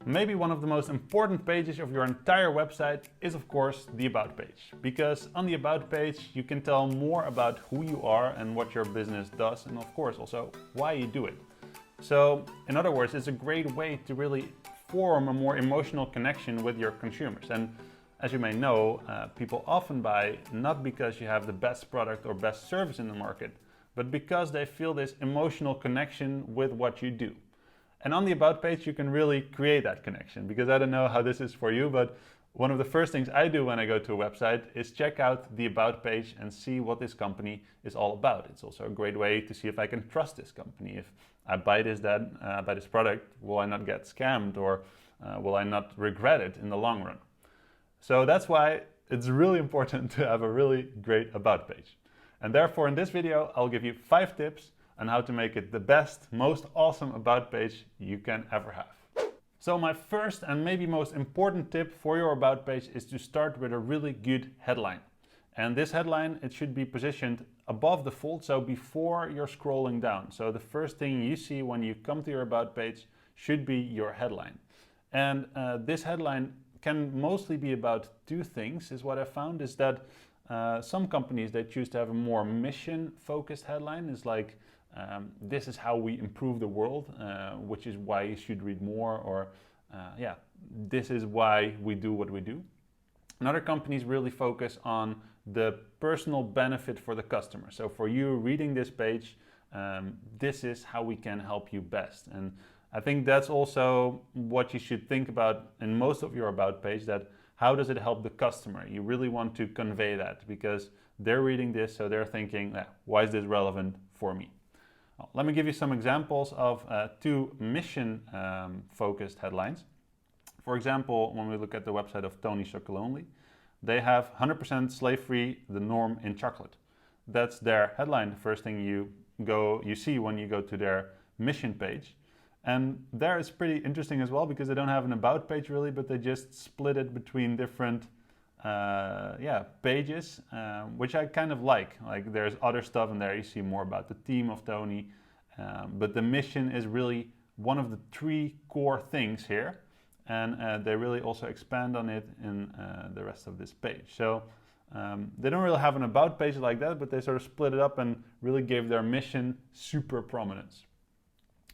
Maybe one of the most important pages of your entire website is of course the About page, because on the About page you can tell more about who you are and what your business does, and of course also why you do it. So in other words, it's a great way to really form a more emotional connection with your consumers. And as you may know, people often buy not because you have the best product or best service in the market, but because they feel this emotional connection with what you do. And on the About page, you can really create that connection, because I don't know how this is for you, but one of the first things I do when I go to a website is check out the About page and see what this company is all about. It's also a great way to see if I can trust this company. If I buy this product, will I not get scammed, or will I not regret it in the long run? So that's why it's really important to have a really great About page. And therefore in this video, I'll give you 5 tips on how to make it the best, most awesome About page you can ever have. So my first and maybe most important tip for your About page is to start with a really good headline. And this headline, it should be positioned above the fold, so before you're scrolling down. So the first thing you see when you come to your About page should be your headline. And this headline can mostly be about 2 things, is what I found, is that some companies, they choose to have a more mission-focused headline. It's like, this is how we improve the world, which is why you should read more, or this is why we do what we do. And other companies really focus on the personal benefit for the customer. So for you reading this page, this is how we can help you best. And I think that's also what you should think about in most of your About page, that how does it help the customer? You really want to convey that, because they're reading this, so they're thinking, why is this relevant for me? Well, let me give you some examples of 2 mission-focused headlines. For example, when we look at the website of Tony Chocolonely, they have 100% slave-free, the norm in chocolate. That's their headline, the first thing you see when you go to their mission page. And there it's pretty interesting as well, because they don't have an About page really, but they just split it between different pages, which I kind of like. Like there's other stuff in there, you see more about the team of Tony, but the mission is really one of the 3 core things here, and they really also expand on it in the rest of this page. So they don't really have an About page like that, but they sort of split it up and really gave their mission super prominence.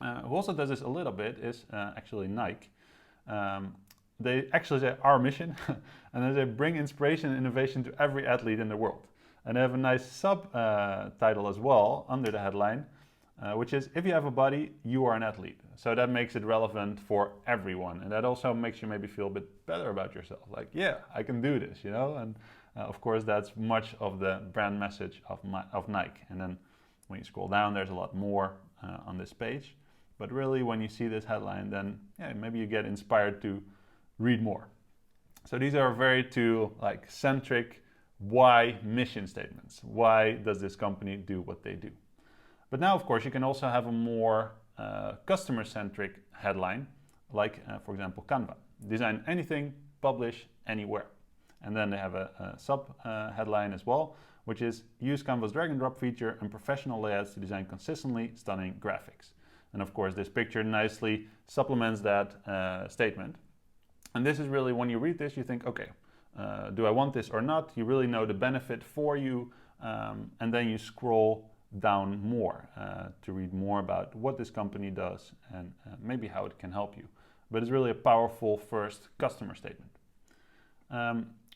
Who also does this a little bit is actually Nike. They actually say our mission, and then they bring inspiration and innovation to every athlete in the world. And they have a nice subtitle as well under the headline, which is, if you have a body, you are an athlete. So that makes it relevant for everyone. And that also makes you maybe feel a bit better about yourself. Like, yeah, I can do this, you know? And of course, that's much of the brand message of Nike. And then when you scroll down, there's a lot more on this page. But really, when you see this headline, then maybe you get inspired to read more. So these are very 2 like centric why mission statements. Why does this company do what they do? But now, of course, you can also have a more customer-centric headline, like, for example, Canva. Design anything, publish anywhere. And then they have a sub-headline as well, which is, use Canva's drag and drop feature and professional layouts to design consistently stunning graphics. And of course, this picture nicely supplements that statement. And this is really, when you read this, you think, okay, do I want this or not? You really know the benefit for you. And then you scroll down more to read more about what this company does and maybe how it can help you. But it's really a powerful first customer statement.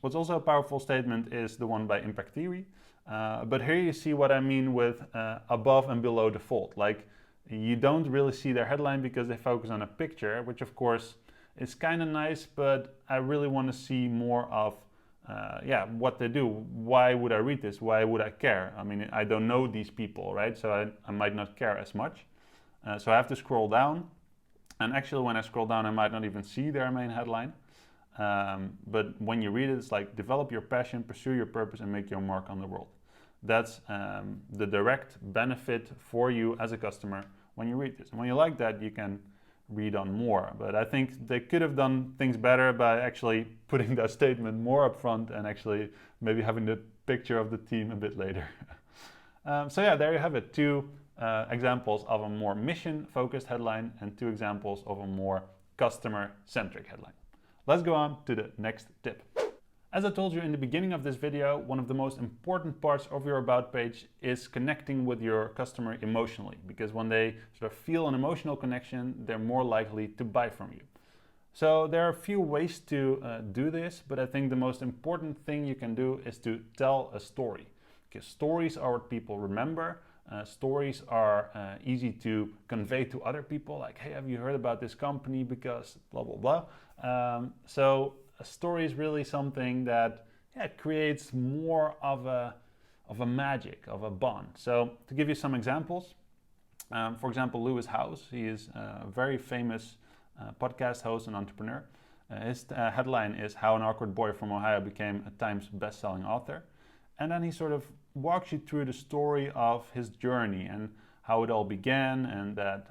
What's also a powerful statement is the one by Impact Theory. But here you see what I mean with above and below the fold. Like, you don't really see their headline because they focus on a picture, which of course is kind of nice, but I really want to see more of what they do. Why would I read this? Why would I care? I mean, I don't know these people, right? So I might not care as much. So I have to scroll down. And actually, when I scroll down, I might not even see their main headline. But when you read it, it's like, develop your passion, pursue your purpose, and make your mark on the world. That's the direct benefit for you as a customer when you read this. And when you like that, you can read on more. But I think they could have done things better by actually putting that statement more up front and actually maybe having the picture of the team a bit later. So yeah, there you have it. 2 examples of a more mission-focused headline and 2 examples of a more customer-centric headline. Let's go on to the next tip. As I told you in the beginning of this video, one of the most important parts of your about page is connecting with your customer emotionally, because when they sort of feel an emotional connection, they're more likely to buy from you. So there are a few ways to do this, but I think the most important thing you can do is to tell a story, because stories are what people remember. Stories are easy to convey to other people, like, hey, have you heard about this company because blah, blah, blah. So a story is really something that creates more of a magic, of a bond. So to give you some examples, for example, Lewis Howes, he is a very famous podcast host and entrepreneur. His headline is How an Awkward Boy from Ohio Became a Times Best-Selling Author. And then he sort of walks you through the story of his journey and how it all began, and that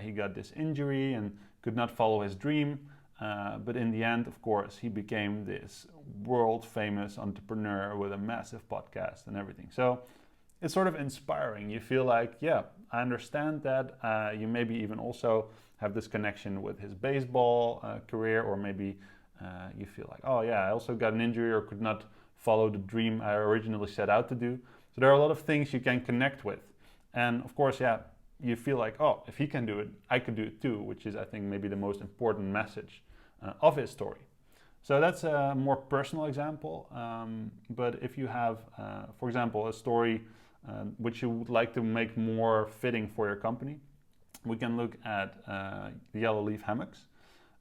he got this injury and could not follow his dream. But in the end, of course, he became this world-famous entrepreneur with a massive podcast and everything. So it's sort of inspiring. You feel like, yeah, I understand that. You maybe even also have this connection with his baseball career, or maybe you feel like, oh yeah, I also got an injury or could not follow the dream I originally set out to do. So there are a lot of things you can connect with. And of course, you feel like, oh, if he can do it, I could do it too, which is, I think, maybe the most important message of his story. So that's a more personal example. But if you have, for example, a story which you would like to make more fitting for your company, we can look at the Yellow Leaf Hammocks.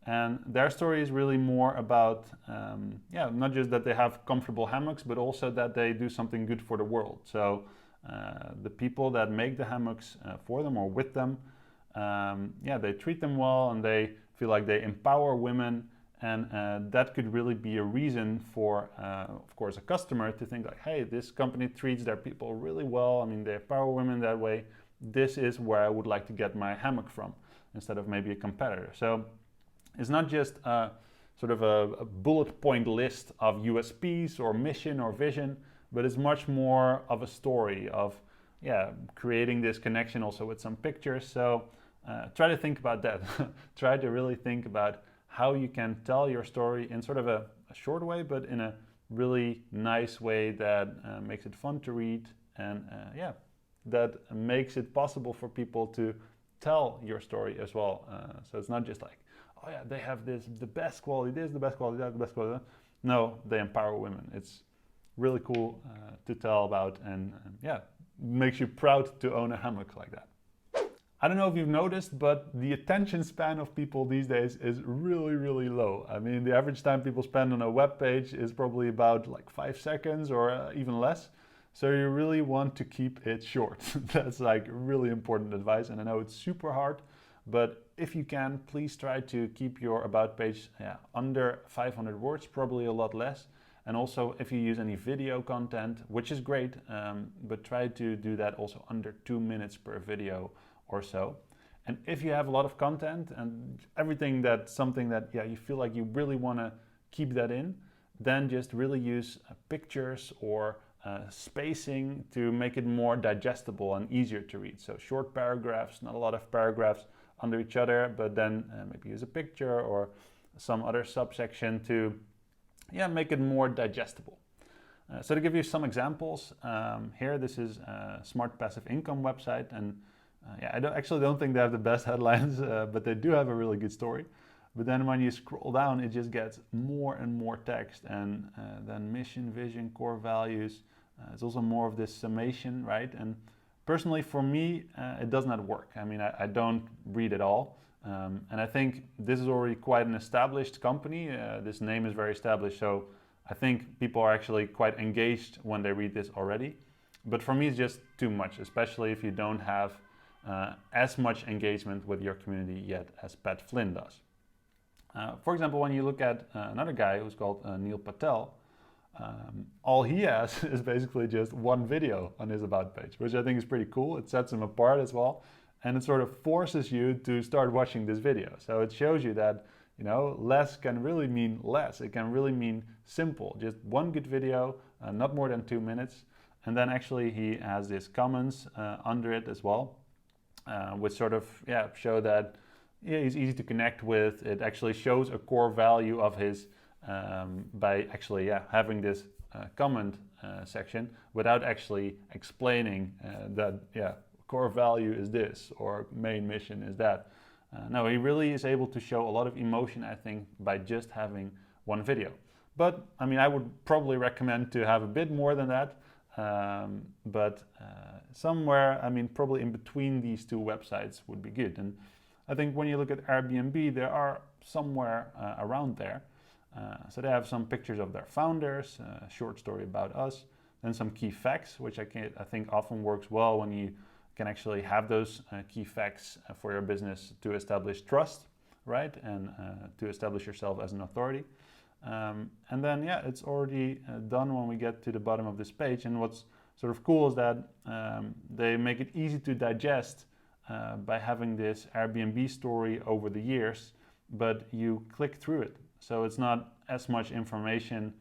And their story is really more about, not just that they have comfortable hammocks, but also that they do something good for the world. So the people that make the hammocks for them or with them, they treat them well, and they feel like they empower women. And that could really be a reason for, of course, a customer to think like, hey, this company treats their people really well. I mean, they empower women that way. This is where I would like to get my hammock from, instead of maybe a competitor. So it's not just sort of a bullet point list of USPs or mission or vision, but it's much more of a story of creating this connection also with some pictures. So try to think about that. Try to really think about how you can tell your story in sort of a short way, but in a really nice way that makes it fun to read, and that makes it possible for people to tell your story as well. So it's not just like, oh yeah, they have the best quality this, the best quality that, the best quality that. No, they empower women. It's really cool to tell about, and makes you proud to own a hammock like that. I don't know if you've noticed, but the attention span of people these days is really, really low. I mean, the average time people spend on a web page is probably about like 5 seconds or even less. So you really want to keep it short. That's like really important advice, and I know it's super hard, but if you can, please try to keep your about page under 500 words, probably a lot less. And also, if you use any video content, which is great, but try to do that also under 2 minutes per video or so. And if you have a lot of content and everything that's something that you feel like you really want to keep that in, then just really use pictures or spacing to make it more digestible and easier to read. So short paragraphs, not a lot of paragraphs under each other, but then maybe use a picture or some other subsection to make it more digestible. So to give you some examples, here this is a smart passive income website, and I don't think they have the best headlines, but they do have a really good story. But then when you scroll down, it just gets more and more text, and then mission, vision, core values. It's also more of this summation, right? And personally, for me, it does not work. I mean, I don't read it all. And I think this is already quite an established company. This name is very established, so I think people are actually quite engaged when they read this already. But for me, it's just too much, especially if you don't have as much engagement with your community yet as Pat Flynn does. For example, when you look at another guy who's called Neil Patel, all he has is basically just one video on his about page, which I think is pretty cool. It sets him apart as well, and it sort of forces you to start watching this video. So it shows you that, less can really mean less. It can really mean simple, just one good video, not more than 2 minutes. And then actually he has these comments under it as well, which sort of show that yeah, he's easy to connect with. It actually shows a core value of his by actually having this comment section without actually explaining that core value is this or main mission is that. No, he really is able to show a lot of emotion, I think, by just having one video. But I mean, I would probably recommend to have a bit more than that. But somewhere, I mean, probably in between these two websites would be good. And I think when you look at Airbnb, they are somewhere around there. So they have some pictures of their founders, a short story about us, then some key facts, which I think often works well when you can actually have those key facts for your business to establish trust, right? And to establish yourself as an authority. And then, it's already done when we get to the bottom of this page. And what's sort of cool is that they make it easy to digest by having this Airbnb story over the years, but you click through it. So it's not as much information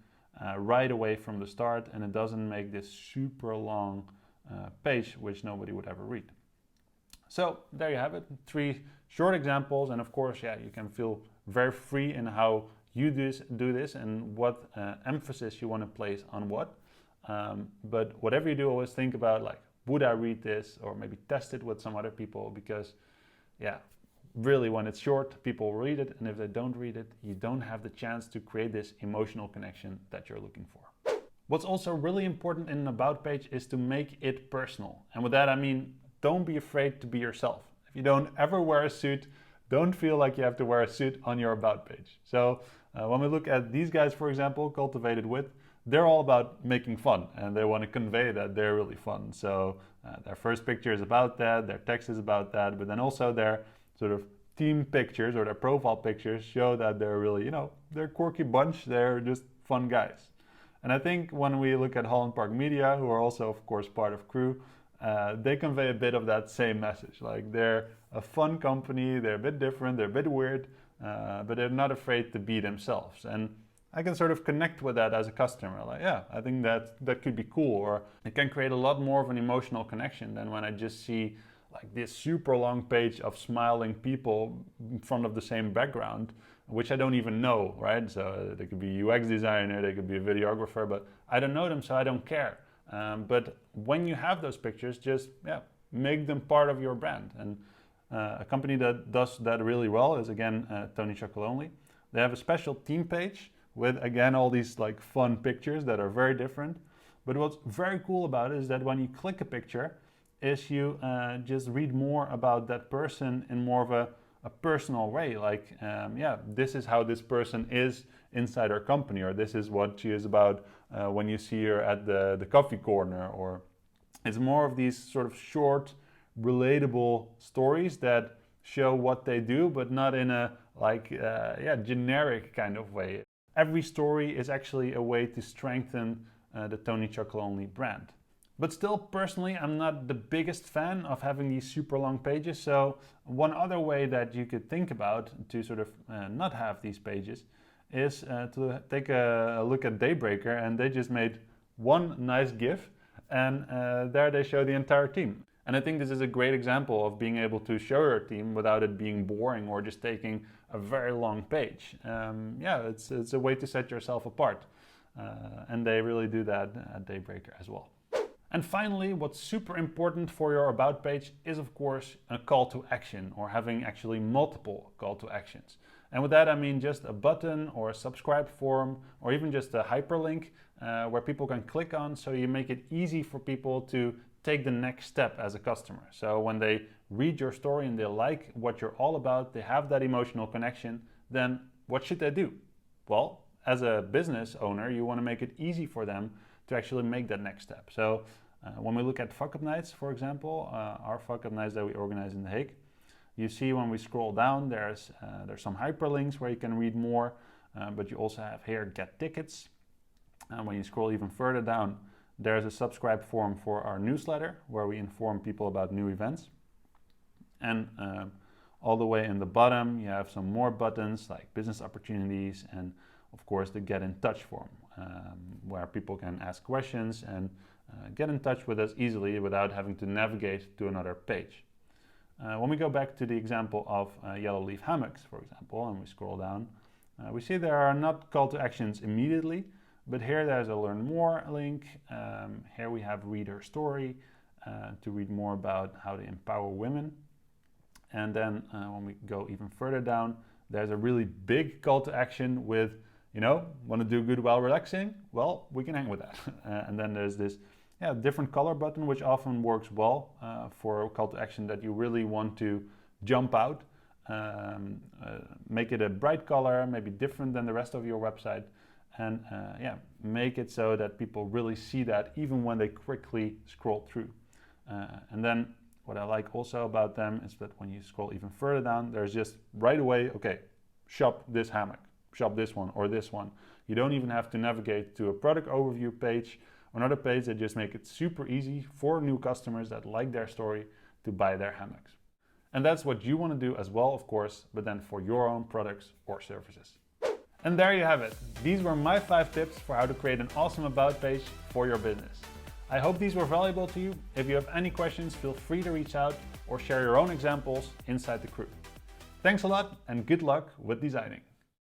right away from the start, and it doesn't make this super long page, which nobody would ever read. So there you have it, 3 short examples. And of course, you can feel very free in how you do this and what emphasis you want to place on what. But whatever you do, always think about like, would I read this, or maybe test it with some other people, because really when it's short, people read it, and if they don't read it, you don't have the chance to create this emotional connection that you're looking for. What's also really important in an about page is to make it personal. And with that, I mean, don't be afraid to be yourself. If you don't ever wear a suit, don't feel like you have to wear a suit on your about page. So when we look at these guys, for example, Cultivated With, they're all about making fun, and they want to convey that they're really fun. So their first picture is about that, their text is about that, but then also their sort of team pictures or their profile pictures show that they're really, they're a quirky bunch, they're just fun guys. And I think when we look at Holland Park Media, who are also, of course, part of KREW, they convey a bit of that same message. Like, they're a fun company, they're a bit different, they're a bit weird, but they're not afraid to be themselves. And I can sort of connect with that as a customer. Like, I think that could be cool, or it can create a lot more of an emotional connection than when I just see like this super long page of smiling people in front of the same background, which I don't even know, right? So they could be a UX designer, they could be a videographer, but I don't know them, so I don't care. But when you have those pictures, just make them part of your brand. And a company that does that really well is, again, Tony Chocolonely. They have a special team page with, again, all these like fun pictures that are very different. But what's very cool about it is that when you click a picture, is you just read more about that person in more of a personal way. Like, this is how this person is inside our company, or this is what she is about when you see her at the coffee corner. Or it's more of these sort of short, relatable stories that show what they do, but not in a generic kind of way. Every story is actually a way to strengthen the Tony Chocolonely brand. But still, personally, I'm not the biggest fan of having these super long pages. So one other way that you could think about to sort of not have these pages is to take a look at Daybreaker, and they just made one nice GIF, and there they show the entire team. And I think this is a great example of being able to show your team without it being boring or just taking a very long page. It's a way to set yourself apart. And they really do that at Daybreaker as well. And finally, what's super important for your About page is, of course, a call to action, or having actually multiple call to actions. And with that, I mean just a button or a subscribe form, or even just a hyperlink where people can click on, so you make it easy for people to take the next step as a customer. So when they read your story and they like what you're all about, they have that emotional connection, then what should they do? Well, as a business owner, you want to make it easy for them to actually make that next step. So when we look at Fuck Up Nights, for example, our Fuck Up Nights that we organize in The Hague, you see when we scroll down, there's some hyperlinks where you can read more, but you also have here Get Tickets. And when you scroll even further down, there's a subscribe form for our newsletter where we inform people about new events. And all the way in the bottom, you have some more buttons like business opportunities, and of course the Get in Touch form, where people can ask questions and get in touch with us easily without having to navigate to another page. When we go back to the example of yellow leaf hammocks, for example, and we scroll down, we see there are not call to actions immediately, but here there's a learn more link. Here we have read her story to read more about how to empower women. And then when we go even further down, there's a really big call to action with, want to do good while relaxing? Well, we can hang with that. And then there's this different color button, which often works well for a call to action that you really want to jump out. Make it a bright color, maybe different than the rest of your website. And make it so that people really see that even when they quickly scroll through. And then what I like also about them is that when you scroll even further down, there's just right away, okay, shop this hammock, shop this one or this one. You don't even have to navigate to a product overview page or another page. That just make it super easy for new customers that like their story to buy their hammocks. And that's what you want to do as well, of course, but then for your own products or services. And there you have it. These were my 5 tips for how to create an awesome about page for your business. I hope these were valuable to you. If you have any questions, feel free to reach out or share your own examples inside the KREW. Thanks a lot and good luck with designing.